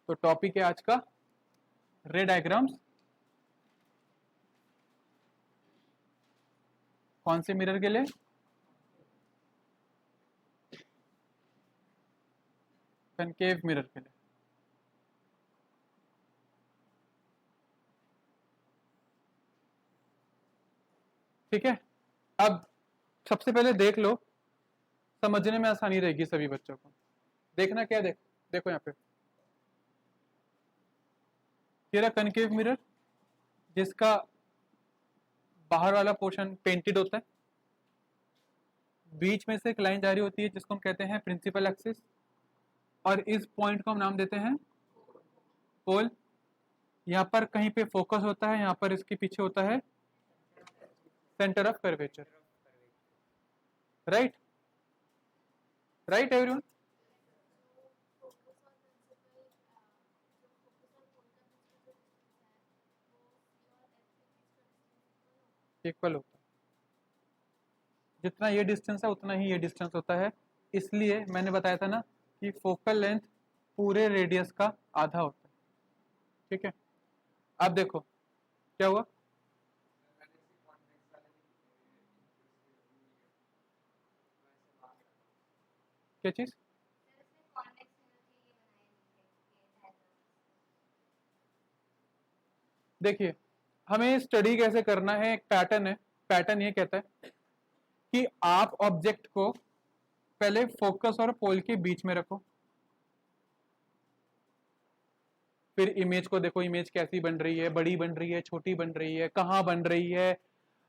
तो टॉपिक है आज का रे डायग्राम्स। कौन से मिरर के लिए? कनकेव मिरर के लिए। ठीक है, अब सबसे पहले देख लो, समझने में आसानी रहेगी सभी बच्चों को। देखना क्या देखो यहाँ पे तेरा कनकेव मिरर जिसका बाहर वाला पोर्शन पेंटेड होता है, बीच में से एक लाइन जारी होती है जिसको हम कहते हैं प्रिंसिपल एक्सिस, और इस पॉइंट को हम नाम देते हैं पोल। यहाँ पर कहीं पे फोकस होता है, यहाँ पर इसके पीछे होता है centre of curvature. Right right everyone. Equal होता है, जितना ये डिस्टेंस है उतना ही ये डिस्टेंस होता है। इसलिए मैंने बताया था ना कि फोकल लेंथ पूरे रेडियस का आधा होता है। ठीक है, अब देखो क्या हुआ। क्या चीज? देखिए, हमें स्टडी कैसे करना है, एक पैटर्न है। पैटर्न ये कहता है कि आप ऑब्जेक्ट को पहले फोकस और पोल के बीच में रखो, फिर इमेज को देखो, इमेज कैसी बन रही है, बड़ी बन रही है, छोटी बन रही है, कहाँ बन रही है,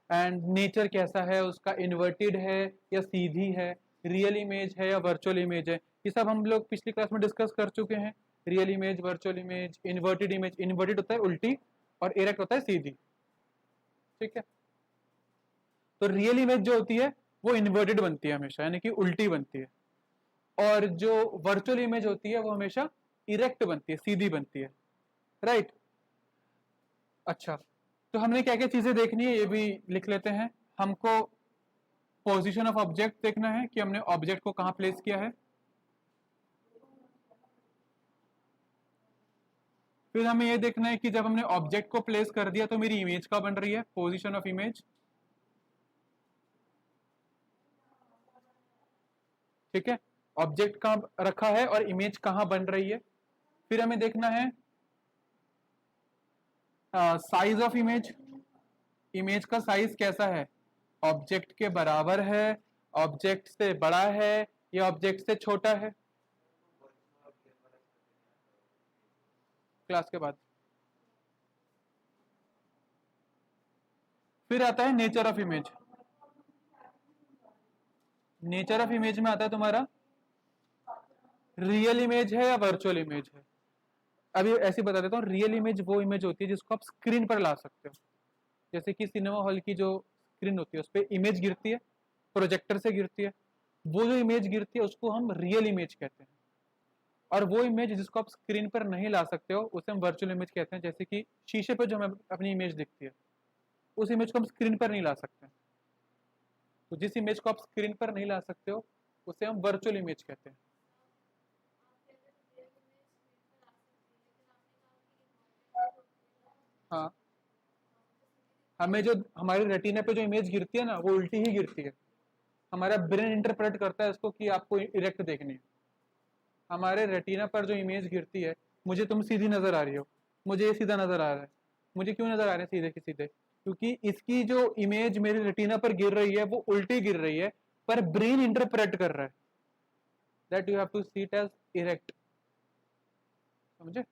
एंड नेचर कैसा है उसका, इन्वर्टेड है या सीधी है, रियल इमेज है या वर्चुअल इमेज है। ये सब हम लोग पिछली क्लास में डिस्कस कर चुके हैं। Real image, virtual image, inverted image. Inverted होता है उल्टी और इरेक्ट होता है सीधी। ठीक है, तो रियल इमेज जो होती है वो इन्वर्टेड बनती है हमेशा, यानी कि उल्टी बनती है, और जो वर्चुअल इमेज होती है वो हमेशा इरेक्ट बनती है, सीधी बनती है। राइट। अच्छा, तो हमने क्या क्या चीजें देखनी है ये भी लिख लेते हैं। हमको पोजीशन ऑफ ऑब्जेक्ट देखना है कि हमने ऑब्जेक्ट को कहां प्लेस किया है। फिर हमें ये देखना है कि जब हमने ऑब्जेक्ट को प्लेस कर दिया तो मेरी इमेज कहां बन रही है, पोजीशन ऑफ इमेज। ठीक है, ऑब्जेक्ट कहां रखा है और इमेज कहां बन रही है। फिर हमें देखना है साइज ऑफ इमेज। इमेज का साइज कैसा है, ऑब्जेक्ट के बराबर है, ऑब्जेक्ट से बड़ा है या ऑब्जेक्ट से छोटा है। क्लास के बाद फिर आता है nature of image. Nature of image में आता है तुम्हारा रियल इमेज है या वर्चुअल इमेज है। अभी ऐसे बता देता हूँ, रियल इमेज वो इमेज होती है जिसको आप स्क्रीन पर ला सकते हो। जैसे कि सिनेमा हॉल की जो स्क्रीन होती है उस पर इमेज गिरती है, प्रोजेक्टर से गिरती है, वो जो इमेज गिरती है उसको हम रियल इमेज कहते हैं। और वो इमेज जिसको आप स्क्रीन पर नहीं ला सकते हो उसे हम वर्चुअल इमेज कहते हैं। जैसे कि शीशे पर जो हमें अपनी इमेज दिखती है उस इमेज को हम स्क्रीन पर नहीं ला सकते। तो जिस इमेज को आप स्क्रीन पर नहीं ला सकते हो उसे हम वर्चुअल इमेज कहते हैं। हाँ, हमें जो हमारे रेटिना पे जो इमेज गिरती है ना वो उल्टी ही गिरती है। हमारा ब्रेन इंटरप्रेट करता है इसको कि आपको इरेक्ट देखनी है। हमारे रेटिना पर जो इमेज गिरती है, मुझे तुम सीधी नजर आ रही हो, मुझे ये सीधा नजर आ रहा है। मुझे क्यों नजर आ रहे हैं सीधे के सीधे? क्योंकि इसकी जो इमेज मेरे रेटिना पर गिर रही है वो उल्टी गिर रही है, पर ब्रेन इंटरप्रेट कर रहा है that you have to see it as erect. समझे?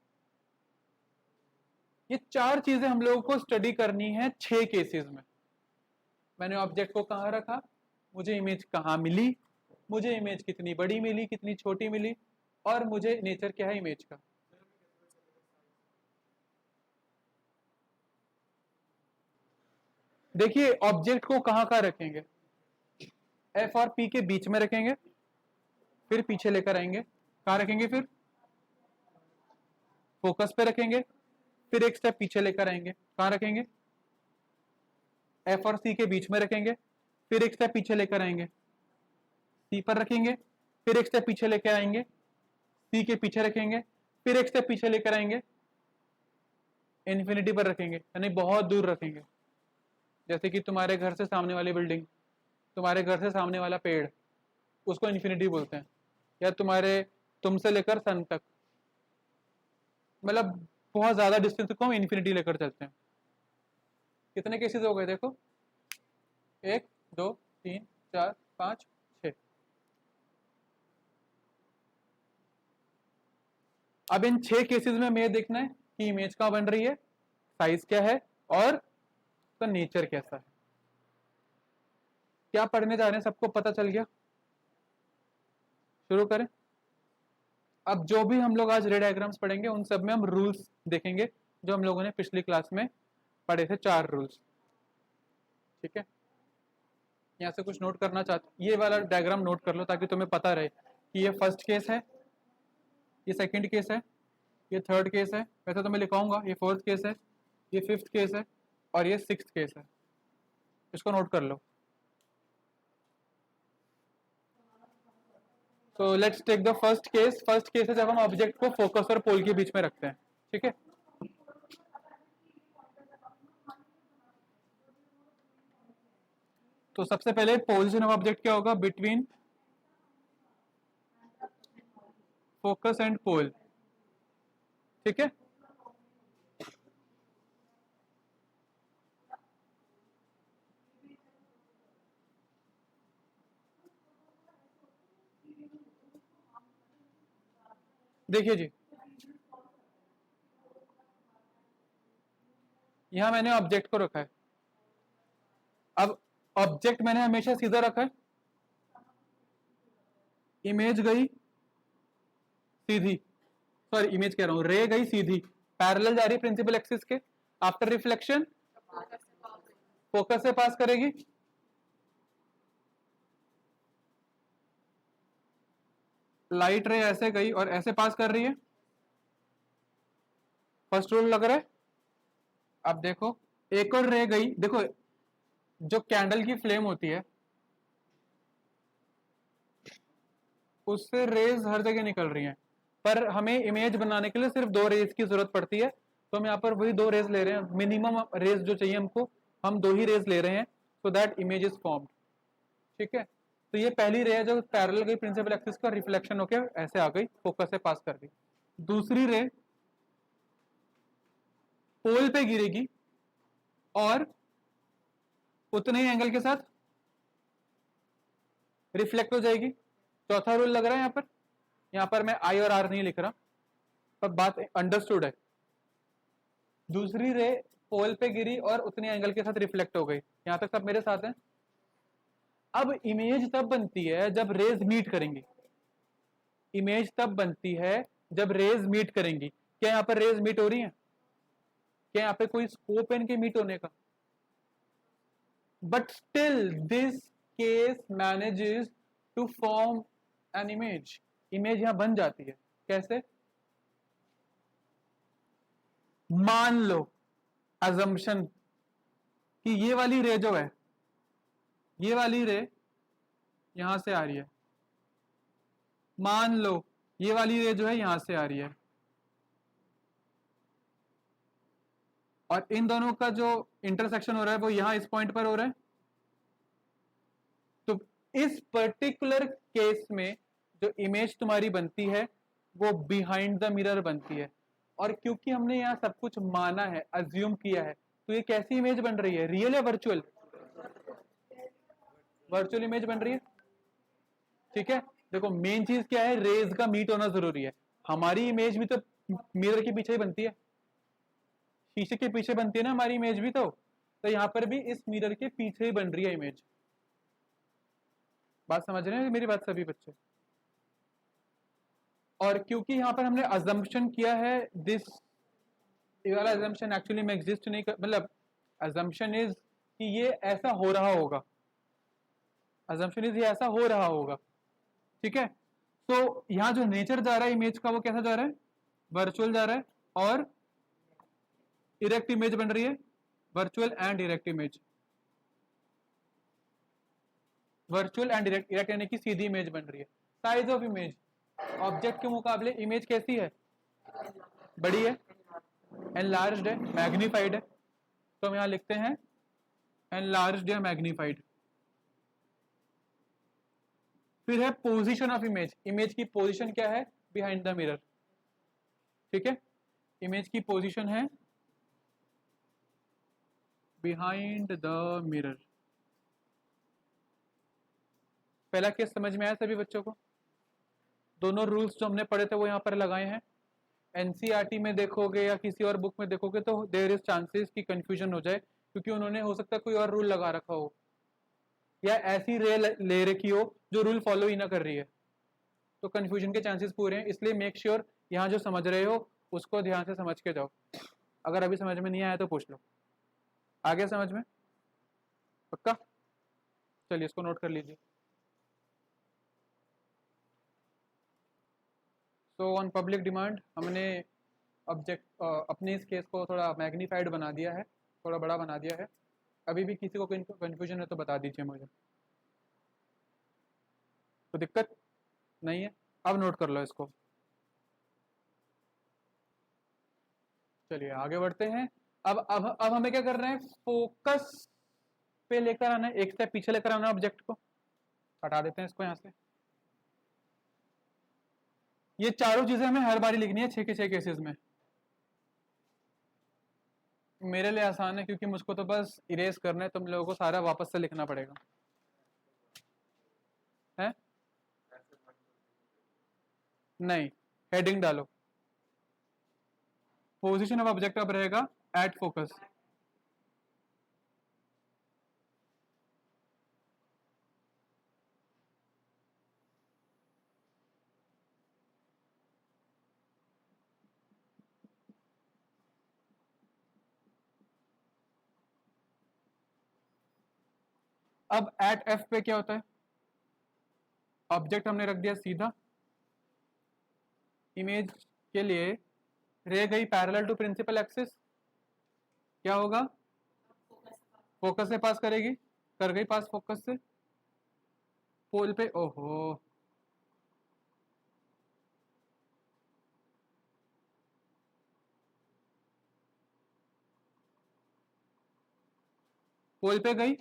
ये चार चीजें हम लोगों को स्टडी करनी है 6 केसेस में। मैंने ऑब्जेक्ट को कहां रखा, मुझे इमेज कहां मिली, मुझे इमेज कितनी बड़ी मिली, कितनी छोटी मिली, और मुझे नेचर क्या है इमेज का। देखिए, ऑब्जेक्ट को कहां कहां रखेंगे, एफ और पी के बीच में रखेंगे, फिर पीछे लेकर आएंगे। कहां रखेंगे? फिर फोकस पे रखेंगे, फिर एक स्टेप पीछे लेकर आएंगे। कहां रखेंगे? एफ और सी के बीच में रखेंगे, फिर एक स्टेप पीछे लेकर आएंगे। सी पर रखेंगे, फिर एक स्टेप पीछे लेकर आएंगे, सी के पीछे रखेंगे, फिर एक स्टेप पीछे लेकर आएंगे, इन्फिनिटी पर रखेंगे, यानी बहुत दूर रखेंगे। जैसे कि तुम्हारे घर से सामने वाली बिल्डिंग, तुम्हारे घर से सामने वाला पेड़, उसको इन्फिनिटी बोलते हैं। या तुमसे लेकर सन तक, मतलब बहुत ज्यादा डिस्टेंस को हम इन्फिनिटी लेकर चलते हैं। कितने केसेस हो गए देखो, 1 2 3 4 5 6। अब इन 6 केसेस में हमें देखना है कि इमेज कहाँ बन रही है, साइज क्या है और उसका नेचर कैसा है। क्या पढ़ने जा रहे हैं सबको पता चल गया? शुरू करें। अब जो भी हम लोग आज रे डायग्राम्स पढ़ेंगे उन सब में हम रूल्स देखेंगे जो हम लोगों ने पिछली क्लास में पढ़े थे, 4 रूल्स। ठीक है, यहाँ से कुछ नोट करना चाहते, ये वाला डायग्राम नोट कर लो ताकि तुम्हें पता रहे कि ये फर्स्ट केस है, ये सेकंड केस है, ये थर्ड केस है, वैसे तो मैं लिखाऊंगा, ये फोर्थ केस है, ये फिफ्थ केस है और ये सिक्स्थ केस है। इसको नोट कर लो। तो let's take the first case. First case है जब हम ऑब्जेक्ट को फोकस और पोल के बीच में रखते हैं। ठीक है, तो सबसे पहले पोजीशन ऑफ ऑब्जेक्ट क्या होगा, बिटवीन फोकस एंड पोल। ठीक है, देखिए जी, यहां मैंने ऑब्जेक्ट को रखा है। अब ऑब्जेक्ट मैंने हमेशा सीधा रखा है, इमेज गई सीधी, सॉरी इमेज कह रहा हूं, रे गई सीधी, पैरेलल जा रही प्रिंसिपल एक्सिस के। आफ्टर रिफ्लेक्शन फोकस से पास करेगी, लाइट रे ऐसे गई और ऐसे पास कर रही है। फर्स्ट रूल लग रहा है। अब देखो एक और रे गई, देखो जो कैंडल की फ्लेम होती है उससे रेज हर जगह निकल रही हैं, पर हमें इमेज बनाने के लिए सिर्फ 2 रेज की जरूरत पड़ती है, तो हम यहाँ पर वही 2 रेज ले रहे हैं। मिनिमम रेज जो चाहिए हमको, हम 2 ही रेज ले रहे हैं, so that image is formed. ठीक है, तो ये पहली रे है जो पैरेलल गई प्रिंसिपल एक्सिस का, रिफ्लेक्शन होके ऐसे आ गई, फोकस से पास कर दी। दूसरी रे पोल पे गिरेगी और उतने ही एंगल के साथ रिफ्लेक्ट हो जाएगी। चौथा रूल लग रहा है यहाँ पर मैं आई और आर नहीं लिख रहा, पर बात अंडरस्टूड है। दूसरी रे पोल पे गिरी और उतने एंगल के साथ रिफ्लेक्ट हो गई। यहां तक सब मेरे साथ हैं। अब इमेज तब बनती है जब रेज मीट करेंगी। इमेज तब बनती है जब रेज मीट करेंगी। क्या यहाँ पर रेज मीट हो रही हैं? क्या यहाँ पे कोई स्कोप है इनके मीट होने का? But still this case manages to form an image. Image यहां बन जाती है। कैसे? मान लो अजम्पशन कि ये वाली रे जो है, ये वाली रे यहां से आ रही है, मान लो ये वाली रे जो है यहां से आ रही है, और इन दोनों का जो इंटरसेक्शन हो रहा है वो यहां इस पॉइंट पर हो रहा है। तो इस पर्टिकुलर केस में जो इमेज तुम्हारी बनती है वो बिहाइंड द मिरर बनती है। और क्योंकि हमने यहाँ सब कुछ माना है, अज्यूम किया है, तो ये कैसी इमेज बन रही है, रियल या वर्चुअल? वर्चुअल इमेज बन रही है। ठीक है, देखो मेन चीज क्या है, रेज का मीट होना जरूरी है। हमारी इमेज भी तो मिरर के पीछे ही बनती है, शीशे के पीछे बनती है ना हमारी इमेज भी। तो यहाँ पर भी इस मिरर के पीछे ही बन रही है इमेज। बात समझ रहे हैं मेरी बात सभी बच्चे? और क्योंकि यहाँ पर हमने अजम्पशन किया है, दिस वाला अजम्पशन एक्चुअली में एग्जिस्ट नहीं कर, मतलब अजम्पशन इज कि ये ऐसा हो रहा होगा, अजम्पशन इज ये ऐसा हो रहा होगा। ठीक है, तो यहाँ जो नेचर जा रहा है इमेज का वो कैसा जा रहा है, वर्चुअल जा रहा है, और इरेक्ट इमेज बन रही है, virtual and erect image. Virtual and erect, यानी कि सीधी इमेज बन रही है। साइज ऑफ इमेज, ऑब्जेक्ट के मुकाबले इमेज कैसी है, बड़ी है, एनलार्ज्ड है, मैग्नीफाइड है, तो हम यहाँ लिखते हैं एनलार्ज्ड या मैग्नीफाइड। फिर है पोजीशन ऑफ इमेज, इमेज की पोजीशन क्या है बिहाइंड द मिरर, ठीक है, इमेज की पोजीशन है बिहाइंड द मिरर। पहला केस समझ में आया सभी बच्चों को? दोनों रूल्स जो हमने पढ़े थे वो यहाँ पर लगाए हैं। एनसीईआरटी में देखोगे या किसी और बुक में देखोगे तो देयर इज चांसेस कि कंफ्यूजन हो जाए, क्योंकि उन्होंने हो सकता है कोई और रूल लगा रखा हो या ऐसी रे ले रखी हो जो रूल फॉलो ही ना कर रही है, तो कंफ्यूजन के चांसेस पूरे हैं। इसलिए मेक श्योर यहाँ जो समझ रहे हो उसको ध्यान से समझ के जाओ। अगर अभी समझ में नहीं आया तो पूछ लो। आ गया समझ में? पक्का? चलिए इसको नोट कर लीजिए। सो ऑन पब्लिक डिमांड हमने ऑब्जेक्ट अपने इस केस को थोड़ा मैग्नीफाइड बना दिया है, थोड़ा बड़ा बना दिया है। अभी भी किसी को कंफ्यूजन है तो बता दीजिए मुझे, तो दिक्कत नहीं है। अब नोट कर लो इसको। चलिए आगे बढ़ते हैं। अब हमें क्या कर रहे हैं, फोकस पे लेकर आना है, एक स्टेप पीछे लेकर आना है ऑब्जेक्ट को। हटा देते हैं इसको यहाँ से। ये चारों चीजें हमें हर बारी लिखनी है 6 के 6 केसेस में। मेरे लिए आसान है क्योंकि मुझको तो बस इरेज करना है, तुम लोगों को सारा वापस से लिखना पड़ेगा है? नहीं, हेडिंग डालो। पोजीशन ऑफ ऑब्जेक्ट अब रहेगा एट फोकस। अब एट एफ पे क्या होता है, ऑब्जेक्ट हमने रख दिया सीधा, इमेज के लिए रह गई पैरेलल टू प्रिंसिपल एक्सिस, क्या होगा, फोकस से पास करेगी, कर गई पास फोकस से, पोल पे, ओहो पोल पे गई,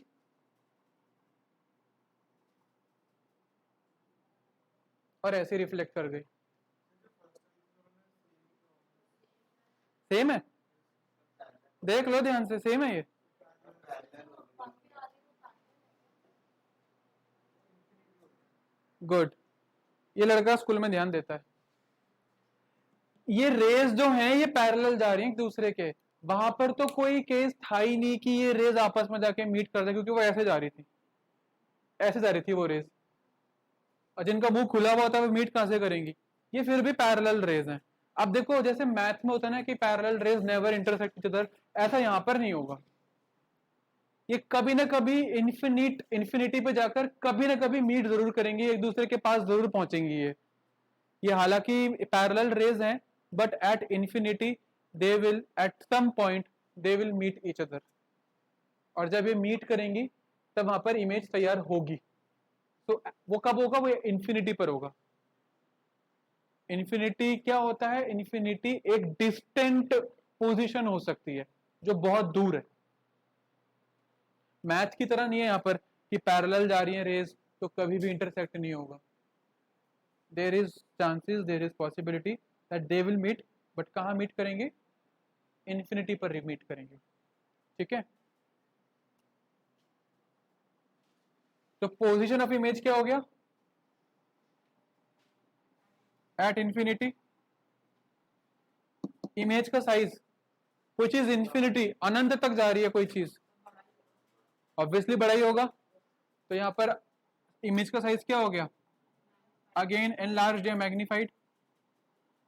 और ऐसे रिफ्लेक्ट कर गई। सेम है, देख लो ध्यान से, सेम है ये। गुड, ये लड़का स्कूल में ध्यान देता है। ये रेज जो हैं ये पैरेलल जा रही हैं एक दूसरे के, वहां पर तो कोई केस था ही नहीं कि ये रेज आपस में जाके मीट कर दे, क्योंकि वो ऐसे जा रही थी, ऐसे जा रही थी वो रेज, और जिनका मुंह खुला हुआ होता है वो मीट कहां से करेंगी। ये फिर भी पैरेलल रेज हैं। अब देखो जैसे मैथ में होता है ना कि parallel raise never intersect each other, ऐसा यहां पर नहीं होगा। ये कभी ना कभी इन्फिनिटी पे जाकर कभी ना कभी मीट जरूर करेंगी, एक दूसरे के पास जरूर पहुंचेंगी। ये हालांकि पैरेलल रेज हैं, but at infinity they will at some point they will meet each other, और जब ये मीट करेंगी तब वहां पर इमेज तैयार होगी। तो वो कब होगा, वो इन्फिनिटी पर होगा। इन्फिनिटी क्या होता है, इन्फिनिटी एक डिस्टेंट पोजीशन हो सकती है जो बहुत दूर है। मैथ की तरह नहीं है यहाँ पर कि पैरेलल जा रही है रेज तो कभी भी इंटरसेक्ट नहीं होगा। There is chances, there is possibility that they will meet, but कहाँ मीट करेंगे, इन्फिनिटी पर मीट करेंगे, ठीक है। तो पोजीशन ऑफ इमेज क्या हो गया, एट इंफिनिटी इमेज का साइज, कोई चीज इंफिनिटी अनंत तक जा रही है कोई चीज, ऑब्वियसली बड़ा ही होगा। तो यहाँ पर इमेज का साइज क्या हो गया, अगेन एनलार्ज्ड या मैग्नीफाइड।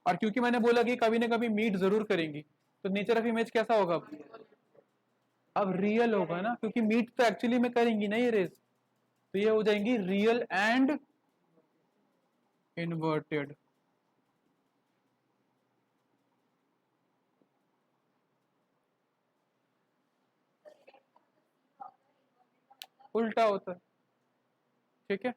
और क्योंकि मैंने बोला कि कभी ना कभी मीट जरूर करेंगी, तो नेचर ऑफ इमेज कैसा होगा, अब रियल होगा ना, क्योंकि मीट तो एक्चुअली में करेंगी ना ये रेज, तो ये हो जाएंगी रियल एंड इन्वर्टेड। उल्टा होता है, ठीक है।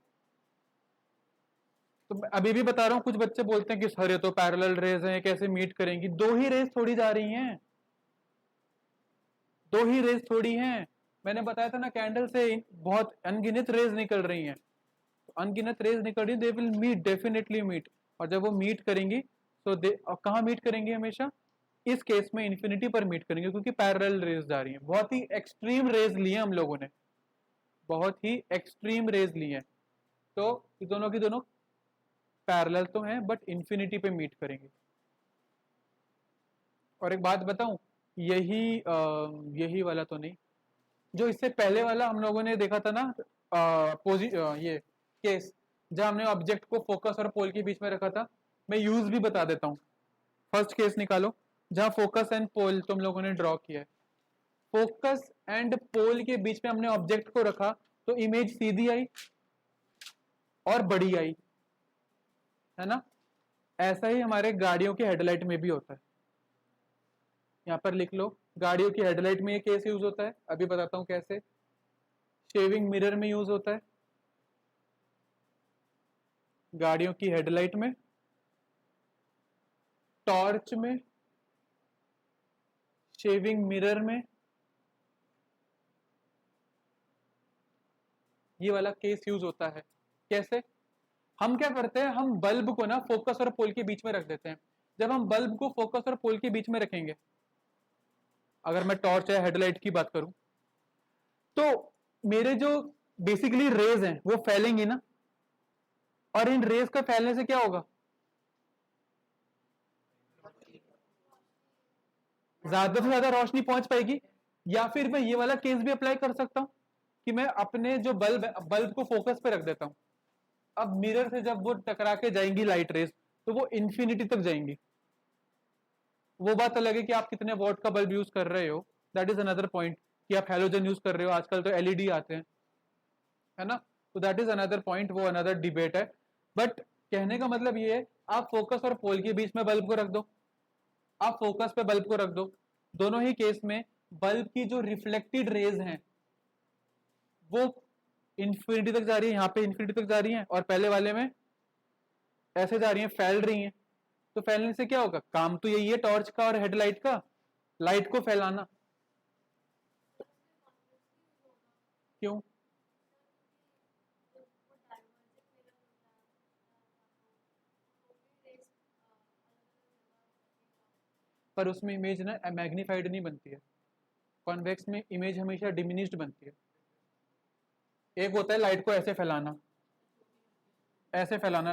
तो मैं अभी भी बता रहा हूँ, कुछ बच्चे बोलते हैं कि सर ये तो पैरेलल रेज हैं, कैसे मीट करेंगी? दो ही रेज थोड़ी जा रही हैं, दो ही रेज थोड़ी हैं। मैंने बताया था ना, कैंडल से बहुत अनगिनत रेज निकल रही हैं, तो अनगिनत रेज निकल रही, they will meet, definitely meet. और जब वो मीट करेंगी तो दे कहाँ मीट करेंगे? हमेशा इस केस में इन्फिनिटी पर मीट करेंगे, क्योंकि पैरेलल रेज जा रही हैं। बहुत ही एक्सट्रीम रेज ली है हम लोगों ने, बहुत ही एक्सट्रीम रेज ली है। तो ये दोनों की दोनों पैरेलल तो हैं, बट इन्फिनिटी पे मीट करेंगे। और एक बात बताऊं, यही यही वाला तो नहीं, जो इससे पहले वाला हम लोगों ने देखा था ना, ये केस जहां हमने ऑब्जेक्ट को फोकस और पोल के बीच में रखा था, मैं यूज भी बता देता हूँ। फर्स्ट केस निकालो जहां फोकस एंड पोल तुम लोगों ने ड्रॉ किया है। फोकस एंड पोल के बीच में हमने ऑब्जेक्ट को रखा, तो इमेज सीधी आई और बड़ी आई, है ना? ऐसा ही हमारे गाड़ियों के हेडलाइट में भी होता है। यहाँ पर लिख लो, गाड़ियों की हेडलाइट में ये केस यूज होता है, अभी बताता हूँ कैसे। शेविंग मिरर में यूज होता है, गाड़ियों की हेडलाइट में, टॉर्च में, शेविंग मिरर में, ये वाला केस यूज होता है। कैसे? हम क्या करते हैं, हम बल्ब को ना फोकस और पोल के बीच में रख देते हैं। जब हम बल्ब को फोकस और पोल के बीच में रखेंगे, अगर मैं टॉर्च या हेडलाइट की बात करूं, तो मेरे जो बेसिकली रेज हैं वो फैलेंगी ना, और इन रेज का फैलने से क्या होगा? ज्यादा से ज्यादा रोशनी पहुंच पाएगी। या फिर मैं ये वाला केस भी अप्लाई कर सकता हूं कि मैं अपने जो बल्ब को फोकस पे रख देता हूं। अब मिरर से जब वो टकरा के जाएंगी लाइट रेस, तो वो इंफिनिटी तक जाएंगी। वो बात अलग है कि आप कितने वॉट का बल्ब यूज कर रहे हो, दैट इज अनदर पॉइंट, कि आप हेलोजन यूज कर रहे हो, आजकल तो एलईडी आते हैं, है ना? तो दैट इज अनदर पॉइंट, वो अनदर डिबेट है। बट कहने का मतलब ये है, आप फोकस और पोल के बीच में बल्ब को रख दो, आप फोकस पे बल्ब को रख दो, दोनों ही केस में बल्ब की जो रिफ्लेक्टेड रेज हैं वो इंफिनिटी तक जा रही है, यहाँ पे इंफिनिटी तक जा रही है, और पहले वाले में ऐसे जा रही है, फैल रही है। तो फैलने से क्या होगा? काम तो यही है टॉर्च का और हेडलाइट का, लाइट को फैलाना। क्यों? पर उसमें इमेज ना मैग्नीफाइड नहीं बनती है, कॉन्वेक्स में इमेज हमेशा डिमिनिश्ड बनती है। एक होता है लाइट को ऐसे फैलाना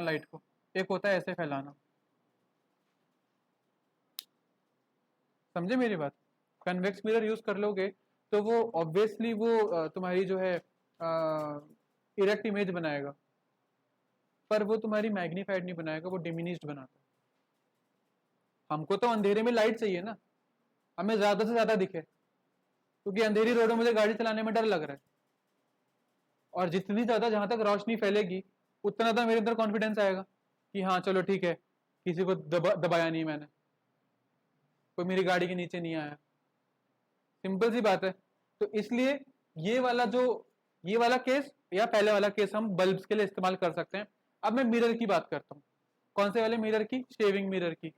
लाइट को, एक होता है ऐसे फैलाना। समझे मेरी बात? कन्वेक्स मिरर यूज कर लोगे तो वो ऑब्वियसली वो तुम्हारी जो है इरेक्ट इमेज बनाएगा, पर वो तुम्हारी मैग्नीफाइड नहीं बनाएगा, वो डिमिनिश्ड बनाता है। हमको तो अंधेरे में लाइट चाहिए ना, हमें ज्यादा से ज्यादा दिखे, क्योंकि अंधेरी रोडों में गाड़ी चलाने में डर लग रहा है। और जितनी ज्यादा जहां तक रोशनी फैलेगी, उतना ज्यादा मेरे अंदर कॉन्फिडेंस आएगा कि हाँ चलो ठीक है, किसी को दबाया नहीं मैंने, कोई मेरी गाड़ी के नीचे नहीं आया। सिंपल सी बात है। तो इसलिए ये वाला जो ये वाला केस या पहले वाला केस हम बल्ब्स के लिए इस्तेमाल कर सकते हैं। अब मैं मिरर की बात करता हूँ। कौन से वाले मिरर की? शेविंग मिरर की।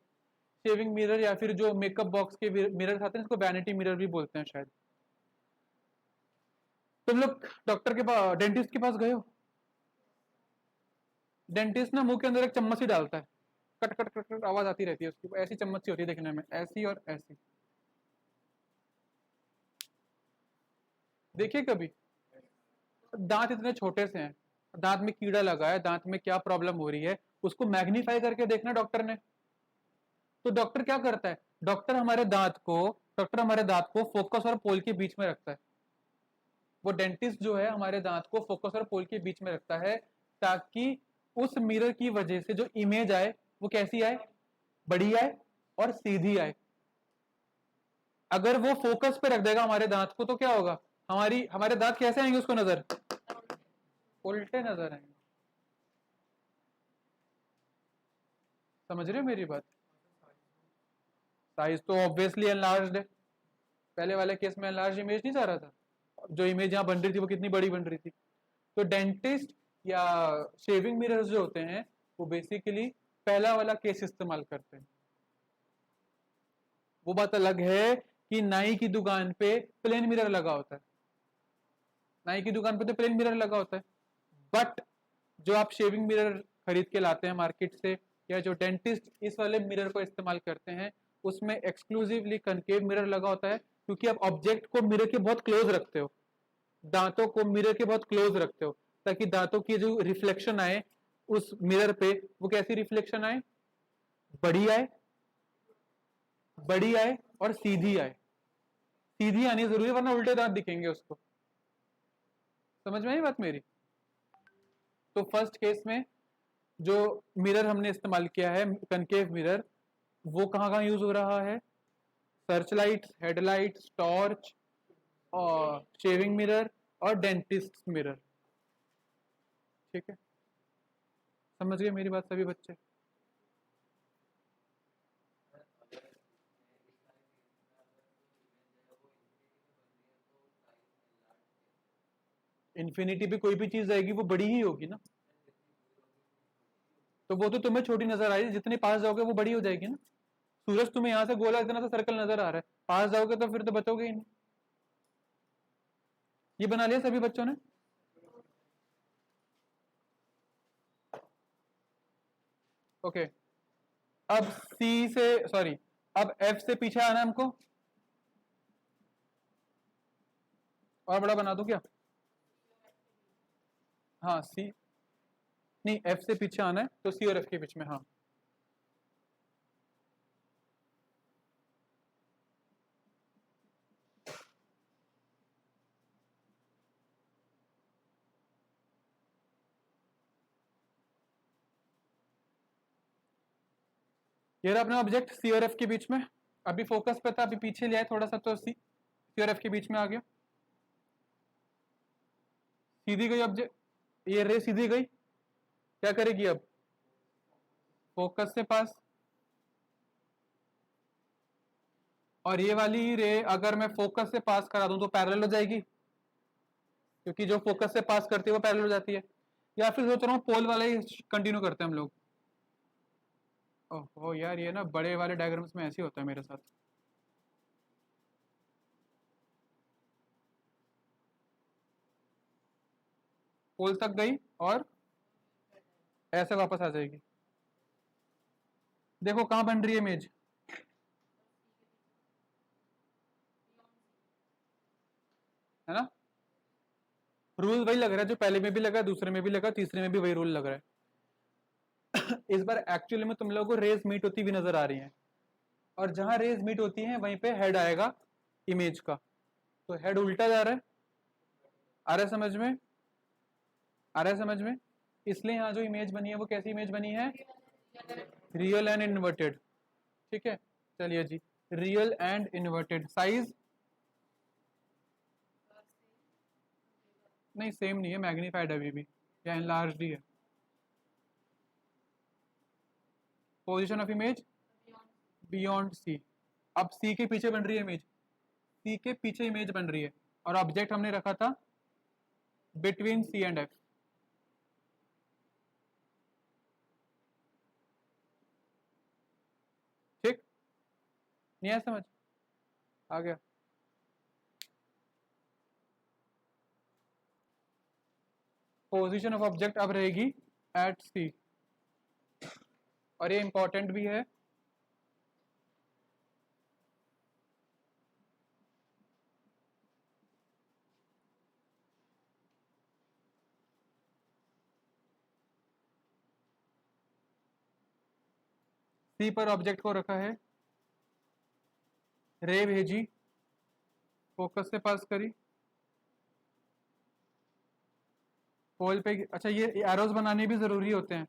शेविंग मिरर या फिर जो मेकअप बॉक्स के मिरर आते हैं, इसको वैनिटी मिरर भी बोलते हैं शायद। तुम लोग डॉक्टर के पास, डेंटिस्ट के पास गए हो? डेंटिस्ट ना मुंह के अंदर एक चम्मच ही डालता है, कट कट कट कट आवाज आती रहती है उसकी, ऐसी चम्मच सी होती है देखने में, ऐसी और ऐसी। देखिए कभी? दांत इतने छोटे से हैं, दांत में कीड़ा लगा है, दांत में क्या प्रॉब्लम हो रही है, उसको मैग्नीफाई करके देखना डॉक्टर ने। तो डॉक्टर क्या करता है? डॉक्टर हमारे दांत को फोकस और पोल के बीच में रखता है। वो डेंटिस्ट जो है हमारे दांत को फोकस और पोल के बीच में रखता है, ताकि उस मिरर की वजह से जो इमेज आए वो कैसी आए? बड़ी आए और सीधी आए। अगर वो फोकस पे रख देगा हमारे दांत को, तो क्या होगा? हमारे दांत कैसे आएंगे उसको नजर? उल्टे नजर आएंगे। समझ रहे हो मेरी बात? साइज तो ऑब्वियसली एनलार्ज्ड है, पहले वाले केस में एनलार्ज इमेज नहीं जा रहा था, जो इमेज यहाँ बन रही थी वो कितनी बड़ी बन रही थी। तो डेंटिस्ट या शेविंग मिरर्स जो होते हैं वो बेसिकली पहला वाला केस इस्तेमाल करते हैं। वो बात अलग है कि नाई की दुकान पे प्लेन मिरर लगा होता है, नाई की दुकान पे तो प्लेन मिरर लगा होता है, बट जो आप शेविंग मिरर खरीद के लाते हैं मार्केट से, या जो डेंटिस्ट इस वाले मिरर को इस्तेमाल करते हैं, उसमें एक्सक्लूसिवली कनकेव मिरर लगा होता है, क्योंकि आप ऑब्जेक्ट को मिरर के बहुत क्लोज रखते हो, दांतों को मिरर के बहुत क्लोज रखते हो, ताकि दांतों की जो रिफ्लेक्शन आए उस मिरर पे, वो कैसी रिफ्लेक्शन आए, बड़ी आए, बड़ी आए और सीधी आए। सीधी आनी जरूरी है, वरना उल्टे दांत दिखेंगे उसको। समझ में आई बात मेरी? तो फर्स्ट केस में जो मिरर हमने इस्तेमाल किया है, कनकेव मिरर, वो कहाँ कहाँ यूज हो रहा है? सर्च लाइट्स, हेडलाइट्स, टॉर्च, और शेविंग मिरर और डेंटिस्ट मिरर। ठीक है, समझ गए मेरी बात सभी बच्चे? इन्फिनिटी पे कोई भी चीज आएगी वो बड़ी ही होगी ना, तो वो तो तुम्हें छोटी नजर आ रही है, जितने पास जाओगे वो बड़ी हो जाएगी ना। सूरज तुम्हें यहाँ से गोला इतना सा सर्कल नजर आ रहा है, पास जाओगे तो फिर तो बचोगे ही नहीं। ये बना लिया सभी बच्चों ने? ओके, अब सी से, सॉरी, अब एफ से पीछे आना है हमको, और बड़ा बना दूं क्या? हाँ सी, नहीं एफ से पीछे आना है, तो सी और एफ के बीच में, हाँ। ये रहा अपना ऑब्जेक्ट सी और एफ के बीच में। अभी फोकस पे था, अभी पीछे लिया है थोड़ा सा, तो सी और एफ के बीच में आ गया। सीधी गई ऑब्जेक्ट, ये रे सीधी गई, क्या करेगी अब? फोकस से पास। और ये वाली रे अगर मैं फोकस से पास करा दूं तो पैरेलल हो जाएगी, क्योंकि जो फोकस से पास करती है वो पैरेलल हो जाती है। या फिर सोच रहा हूँ पोल वाला ही कंटिन्यू करते हैं हम लोग। ओह यार, ये ना बड़े वाले डायग्राम्स में ऐसे होता है मेरे साथ। पोल तक गई और ऐसे वापस आ जाएगी। देखो कहाँ बन रही है इमेज, है ना? रूल वही लग रहा है जो पहले में भी लगा, दूसरे में भी लगा, तीसरे में भी वही रूल लग रहा है। इस बार एक्चुअली में तुम लोगों को रेज मीट होती हुई नजर आ रही हैं, और जहां रेज मीट होती है वहीं पे हेड आएगा इमेज का, तो हेड उल्टा जा रहा है। आ रहा है समझ में? आ रहा है समझ में? इसलिए यहाँ जो इमेज बनी है वो कैसी इमेज बनी है? Real and inverted. ठीक है, चलिए जी, रियल एंड इन्वर्टेड। साइज नहीं, सेम नहीं है, मैग्नीफाइड अभी भी, या इनलार्ज्ड ही है। Position of image beyond C. अब सी के पीछे बन रही है इमेज, सी के पीछे इमेज बन रही है, और ऑब्जेक्ट हमने रखा था बिटवीन सी एंड एफ। ठीक, नहीं है समझ? आ गया? पोजीशन ऑफ ऑब्जेक्ट अब रहेगी एट सी, और ये इंपॉर्टेंट भी है। सी पर ऑब्जेक्ट को रखा है, रे भेजी, फोकस से पास करी, पोल पे। अच्छा, ये एरोज बनाने भी जरूरी होते हैं,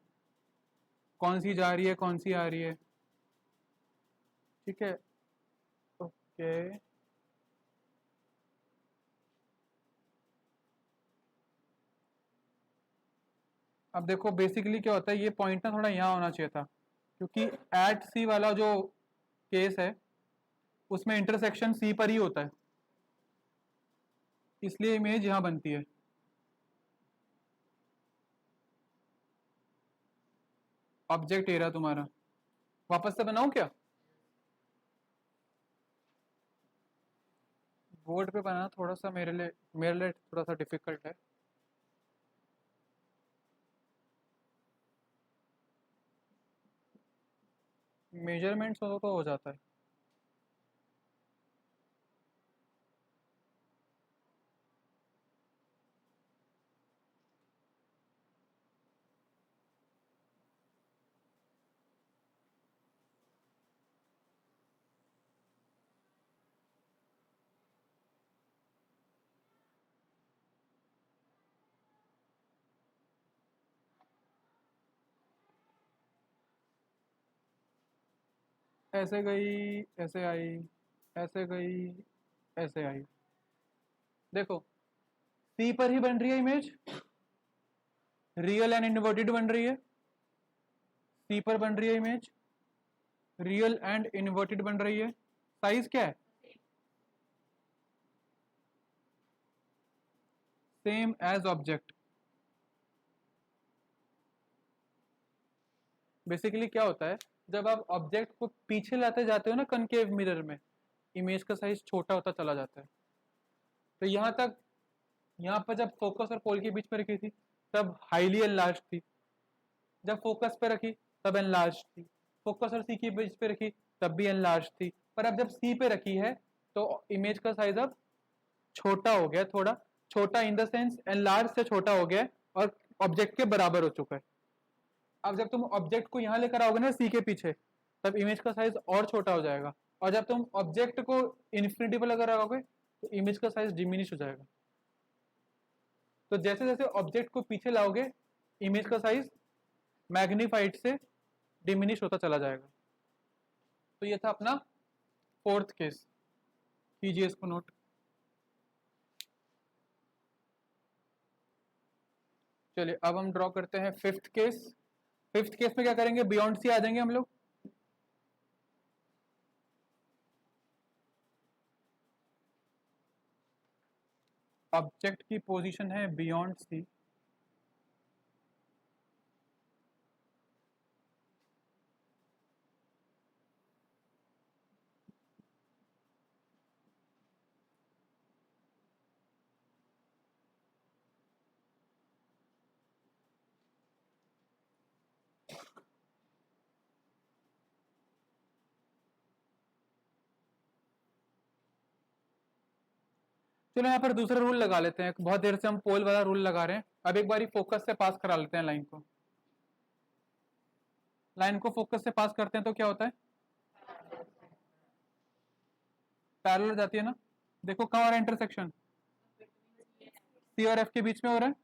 कौन सी जा रही है कौन सी आ रही है। ठीक है, ओके। अब देखो बेसिकली क्या होता है, ये पॉइंट ना थोड़ा यहाँ होना चाहिए था, क्योंकि एट सी वाला जो केस है उसमें इंटरसेक्शन सी पर ही होता है, इसलिए इमेज यहाँ बनती है। ऑब्जेक्ट ये रहा तुम्हारा, वापस से बनाऊं क्या? बोर्ड पे बनाना थोड़ा सा मेरे लिए थोड़ा सा डिफिकल्ट है। मेजरमेंट्स हो तो हो जाता है। ऐसे गई, ऐसे आई, ऐसे गई, ऐसे आई। देखो, सी पर ही बन रही है इमेज, रियल एंड इन्वर्टेड बन रही है। सी पर बन रही है इमेज, रियल एंड इन्वर्टेड बन रही है। साइज क्या है? Same as object. बेसिकली क्या होता है, जब आप ऑब्जेक्ट को पीछे लाते जाते हो ना कनकेव मिरर में, इमेज का साइज छोटा होता चला जाता है। तो यहाँ तक, यहाँ पर जब फोकस और पोल के बीच में रखी थी तब हाईली एनलार्ज थी, जब फोकस पे रखी तब एनलार्ज थी, फोकस और सी के बीच पे रखी तब भी एनलार्ज थी, पर अब जब सी पे रखी है तो इमेज का साइज अब छोटा हो गया, थोड़ा छोटा इन द सेंस एनलार्ज से छोटा हो गया और ऑब्जेक्ट के बराबर हो चुका है। अब जब तुम ऑब्जेक्ट को यहाँ लेकर आओगे ना सी के पीछे, तब इमेज का साइज और छोटा हो जाएगा, और जब तुम ऑब्जेक्ट को इन्फिनिटी पर लेकर आओगे तो इमेज का साइज डिमिनिश हो जाएगा। तो जैसे जैसे ऑब्जेक्ट को पीछे लाओगे, इमेज का साइज मैग्नीफाइड से डिमिनिश होता चला जाएगा। तो ये था अपना फोर्थ केस, कीजिए इसको नोट। चलिए अब हम ड्रॉ करते हैं फिफ्थ केस। फिफ्थ केस में क्या करेंगे, बियॉन्ड सी आ जाएंगे हम लोग। ऑब्जेक्ट की पोजीशन है बियॉन्ड सी, चलो यहाँ पर दूसरा रूल लगा लेते हैं, बहुत देर से हम पोल वाला रूल लगा रहे हैं, अब एक बारी फोकस से पास करा लेते हैं लाइन को। लाइन को फोकस से पास करते हैं तो क्या होता है, पैरेलल जाती है ना। देखो कहाँ हो रहा है इंटरसेक्शन, सी और एफ के बीच में हो रहा है।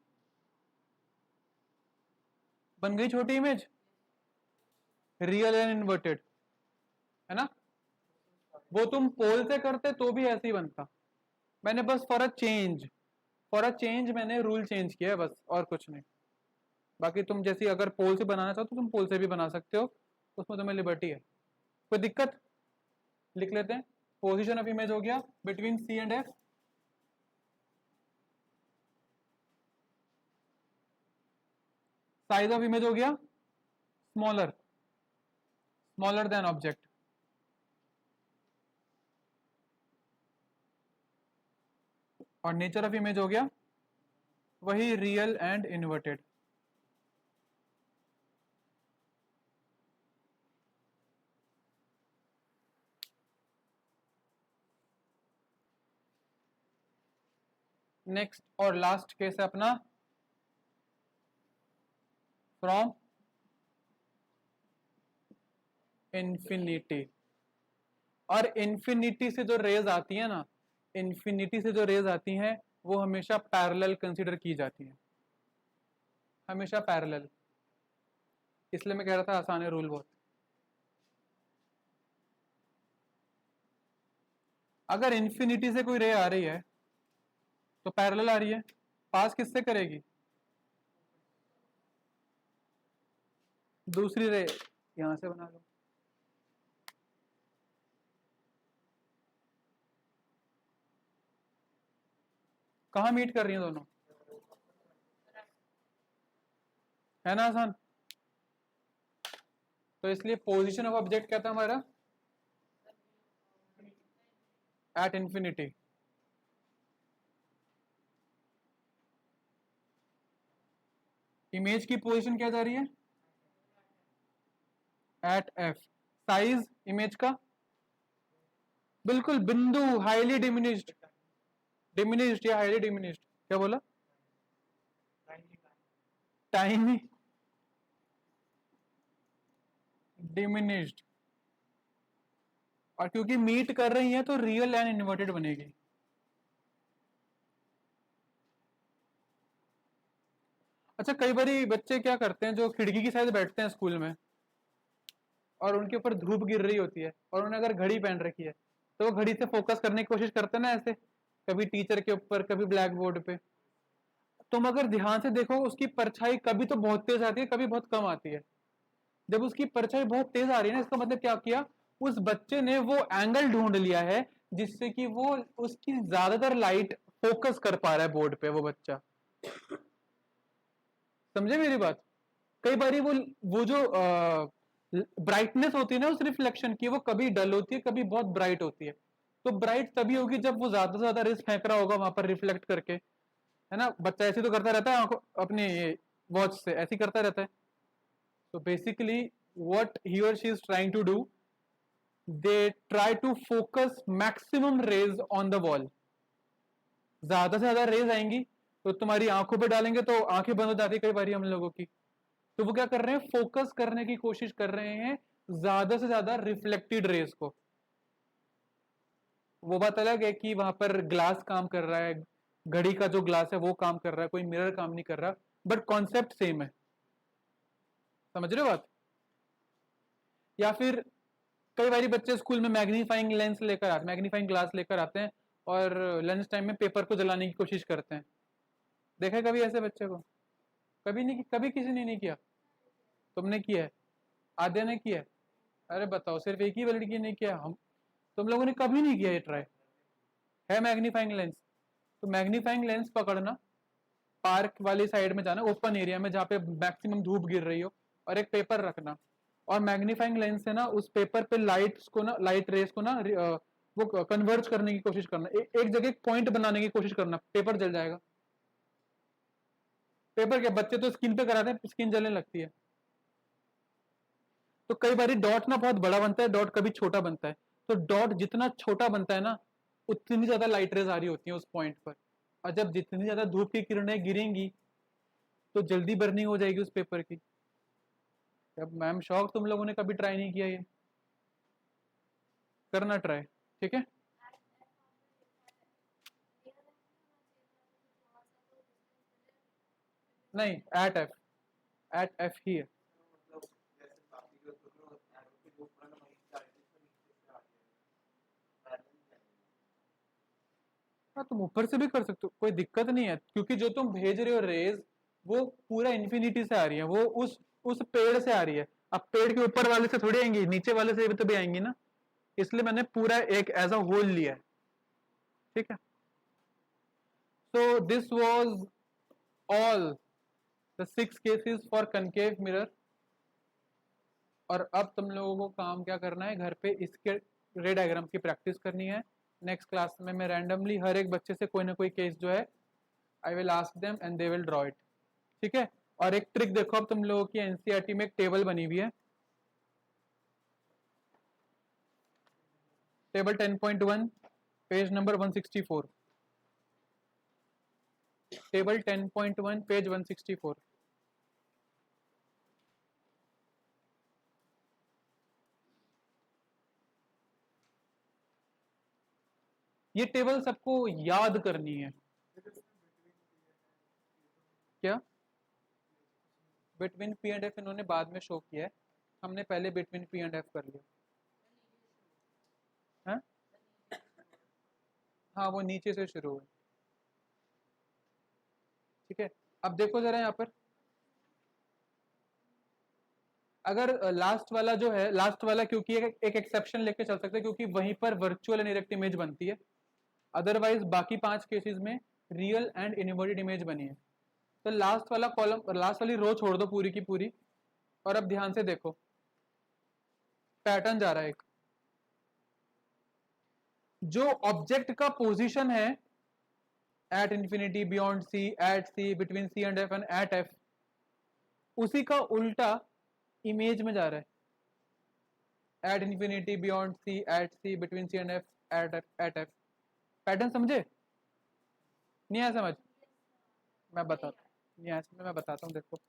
बन गई छोटी इमेज, रियल एंड इन्वर्टेड, है ना। वो तुम पोल से करते तो भी ऐसे ही बनता, मैंने बस फॉर अ चेंज मैंने रूल चेंज किया है बस, और कुछ नहीं। बाकी तुम जैसी अगर पोल से बनाना चाहो तो तुम पोल से भी बना सकते हो, उसमें तुम्हें लिबर्टी है। कोई दिक्कत? लिख लेते हैं, पोजीशन ऑफ इमेज हो गया between C and F, size of image हो गया स्मॉलर, स्मॉलर देन ऑब्जेक्ट, और नेचर ऑफ इमेज हो गया वही रियल एंड इन्वर्टेड। नेक्स्ट और लास्ट केस है अपना फ्रॉम इंफिनिटी। और इन्फिनिटी से जो रेज आती है ना, इन्फिनिटी से जो रेज आती हैं वो हमेशा पैरेलल कंसीडर की जाती हैं, हमेशा पैरेलल। इसलिए मैं कह रहा था आसान है रूल बहुत। अगर इन्फिनिटी से कोई रे आ रही है तो पैरेलल आ रही है, पास किससे करेगी, दूसरी रे यहां से बना लो। कहाँ मीट कर रही हैं दोनों, है ना आसान। तो इसलिए पोजीशन ऑफ ऑब्जेक्ट क्या था हमारा, एट इंफिनिटी। इमेज की पोजीशन क्या जा रही है, एट एफ। साइज इमेज का बिल्कुल बिंदु, हाईली डिमिनिश्ड, डिमिनिश्ड या हाईली डिमिनिश्ड, क्या बोला, टाइनी डिमिनिश्ड। और क्योंकि मीट कर रही है तो रियल एंड इन्वर्टेड बनेगी। अच्छा, कई बारी बच्चे क्या करते हैं, जो खिड़की की साइड बैठते हैं स्कूल में और उनके ऊपर धूप गिर रही होती है और उन्होंने अगर घड़ी पहन रखी है, तो वो घड़ी से फोकस करने की कोशिश करते हैं ना ऐसे, कभी टीचर के ऊपर कभी ब्लैक बोर्ड पे। तुम अगर ध्यान से देखो उसकी परछाई कभी तो बहुत तेज आती है, कभी बहुत कम आती है। जब उसकी परछाई बहुत तेज आ रही है ना, इसका मतलब क्या किया, उस बच्चे ने वो एंगल ढूंढ लिया है जिससे कि वो उसकी ज्यादातर लाइट फोकस कर पा रहा है बोर्ड पे वो बच्चा। समझे मेरी बात। कई बारी वो जो ब्राइटनेस होती है ना उस रिफ्लेक्शन की, वो कभी डल होती है कभी बहुत ब्राइट होती है। तो ब्राइट तभी होगी जब वो ज्यादा से ज्यादा रेस फेंक रहा होगा वहां पर रिफ्लेक्ट करके, है ना। बच्चा ऐसे तो करता रहता है आंखों अपने वॉच से ऐसे ही करता रहता है। तो basically what he or she is trying to do, they try to focus maximum rays on the wall। ज्यादा से ज्यादा रेज आएंगी तो तुम्हारी आंखों पे डालेंगे तो आंखें बंद हो जाती कई बार हम लोगों की। तो वो क्या कर रहे हैं, फोकस करने की कोशिश कर रहे हैं ज्यादा से ज्यादा रिफ्लेक्टेड रेज को। वो बात अलग है कि वहां पर ग्लास काम कर रहा है, घड़ी का जो ग्लास है वो काम कर रहा है, कोई मिरर काम नहीं कर रहा, बट कॉन्सेप्ट सेम है। समझ रहे हो बात। या फिर कई बार बच्चे स्कूल में मैग्नीफाइंग लेंस लेकर आते, मैग्नीफाइंग ग्लास लेकर आते हैं और लंच टाइम में पेपर को जलाने की कोशिश करते हैं। देखा है कभी ऐसे बच्चे को, कभी नहीं, कभी किसी ने नहीं किया। तुमने किया है, आद्या ने किया है। अरे बताओ, सिर्फ एक ही लड़की ने किया, हम तुम लोगों ने कभी नहीं किया ये ट्राई। है मैग्नीफाइंग लेंस, तो मैग्नीफाइंग लेंस पकड़ना, पार्क वाली साइड में जाना, ओपन एरिया में जहाँ पे मैक्सिमम धूप गिर रही हो, और एक पेपर रखना, और मैग्नीफाइंग लेंस से ना उस पेपर पे लाइट्स को ना, लाइट रेस को ना वो कन्वर्ज करने की कोशिश करना, एक जगह एक पॉइंट बनाने की कोशिश करना, पेपर जल जाएगा। पेपर क्या, बच्चे तो स्किन पे कराते हैं, स्किन जलने लगती है। तो कई बार डॉट ना बहुत बड़ा बनता है, डॉट कभी छोटा बनता है। तो डॉट जितना छोटा बनता है ना, उतनी ज्यादा लाइट रेज आ रही होती है उस पॉइंट पर। और जब जितनी ज्यादा धूप की किरणें गिरेंगी तो जल्दी बर्निंग हो जाएगी उस पेपर की। अब मैम शौक, तुम लोगों ने कभी ट्राई नहीं किया ये, करना ट्राई, ठीक है। नहीं, एट एफ ही है। हाँ, तुम ऊपर से भी कर सकते हो, कोई दिक्कत नहीं है, क्योंकि जो तुम भेज रहे हो रेज वो पूरा इन्फिनिटी से आ रही है, वो उस पेड़ से आ रही है। अब पेड़ के ऊपर वाले से थोड़ी आएंगी, नीचे वाले से भी तो भी आएंगी ना। इसलिए मैंने पूरा एक एज अ होल लिया है, ठीक है। So this was all the 6 cases for concave mirror. और अब तुम लोगों को काम क्या करना है, घर पे इसके रे डायग्राम की प्रैक्टिस करनी है। नेक्स्ट क्लास में मैं रैंडमली हर एक बच्चे से कोई ना कोई केस जो है I will ask them and they will draw it, ठीक है। और एक ट्रिक देखो, अब तुम लोगों की एनसीईआरटी में एक टेबल बनी हुई है, table 10.1 page number 164, table 10.1 page 164। ये टेबल सबको याद करनी है। क्या, बिटवीन पी एंड एफ इन्होंने बाद में शो किया है, हमने पहले बिटवीन पी एंड एफ कर लिया है। हाँ, वो नीचे से शुरू हुआ, ठीक है। अब देखो जरा यहाँ पर, अगर लास्ट वाला जो है, लास्ट वाला क्योंकि एक एक्सेप्शन लेके चल सकते हैं, क्योंकि वहीं पर वर्चुअल एंड इरेक्ट इमेज बनती है। अदरवाइज बाकी 5 केसेस में रियल एंड इनवर्टेड इमेज बनी है। तो लास्ट वाला कॉलम, लास्ट वाली रो छोड़ दो पूरी की पूरी, और अब ध्यान से देखो, पैटर्न जा रहा है एक, जो ऑब्जेक्ट का पोजीशन है at infinity, beyond C, at C, between C and F and at F, उसी का उल्टा इमेज में जा रहा है at infinity, beyond C, at C, between C and F, at F. Pattern समझे? नहीं आया समझ? मैं बताता हूँ, नहीं आया समझ, मैं बताता हूँ। देखो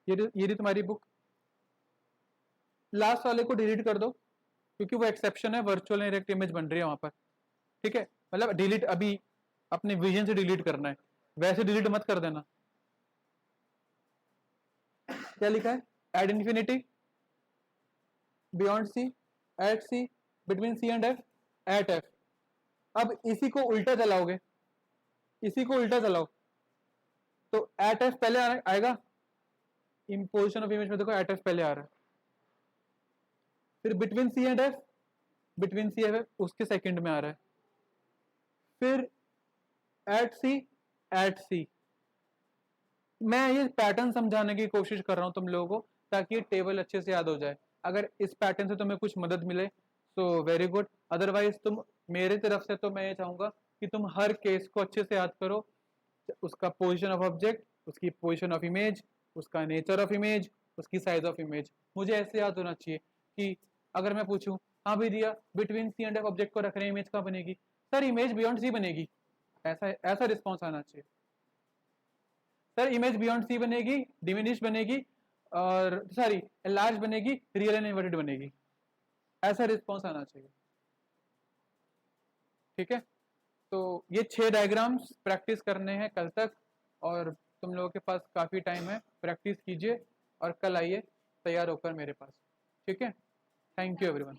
ये रही तुम्हारी बुक, लास्ट वाले को डिलीट कर दो क्योंकि वो एक्सेप्शन है, वर्चुअल डायरेक्ट इमेज बन रही है वहां पर, ठीक है? मतलब डिलीट अभी अपने विजन से डिलीट करना है, वैसे डिलीट मत कर देना। क्या लिखा है? At infinity, beyond C, at C, between C and F, at F. अब इसी को उल्टा चलाओगे, इसी को उल्टा चलाओ तो एट एफ पहले आएगा, इंपोजिशन ऑफ इमेज में देखो एट एफ पहले आ रहा है, फिर between C and F, between C F उसके सेकंड में आ रहा है, फिर एट सी। मैं ये पैटर्न समझाने की कोशिश कर रहा हूं तुम लोगों को ताकि ये टेबल अच्छे से याद हो जाए। अगर इस पैटर्न से तुम्हें कुछ मदद मिले तो वेरी गुड, अदरवाइज तुम मेरे तरफ से तो मैं ये चाहूंगा कि तुम हर केस को अच्छे से याद करो, उसका पोजीशन ऑफ ऑब्जेक्ट, उसकी पोजीशन ऑफ इमेज, उसका नेचर ऑफ इमेज, उसकी साइज ऑफ इमेज। मुझे ऐसे याद होना चाहिए कि अगर मैं पूछूं हाँ भी दिया between C and F object को रख रहे हैं, इमेज कहाँ बनेगी? सर इमेज बियॉन्ड सी बनेगी, ऐसा ऐसा रिस्पॉन्स आना चाहिए। सर इमेज बियॉन्ड सी बनेगी, डिमिनिश बनेगी, और सॉरी लार्ज बनेगी, रियल एंड इन्वर्टेड बनेगी, ऐसा रिस्पॉन्स आना चाहिए, ठीक है? तो ये 6 डायग्राम्स प्रैक्टिस करने हैं कल तक, और तुम लोगों के पास काफ़ी टाइम है, प्रैक्टिस कीजिए और कल आइए तैयार होकर मेरे पास, ठीक है? Thank you everyone.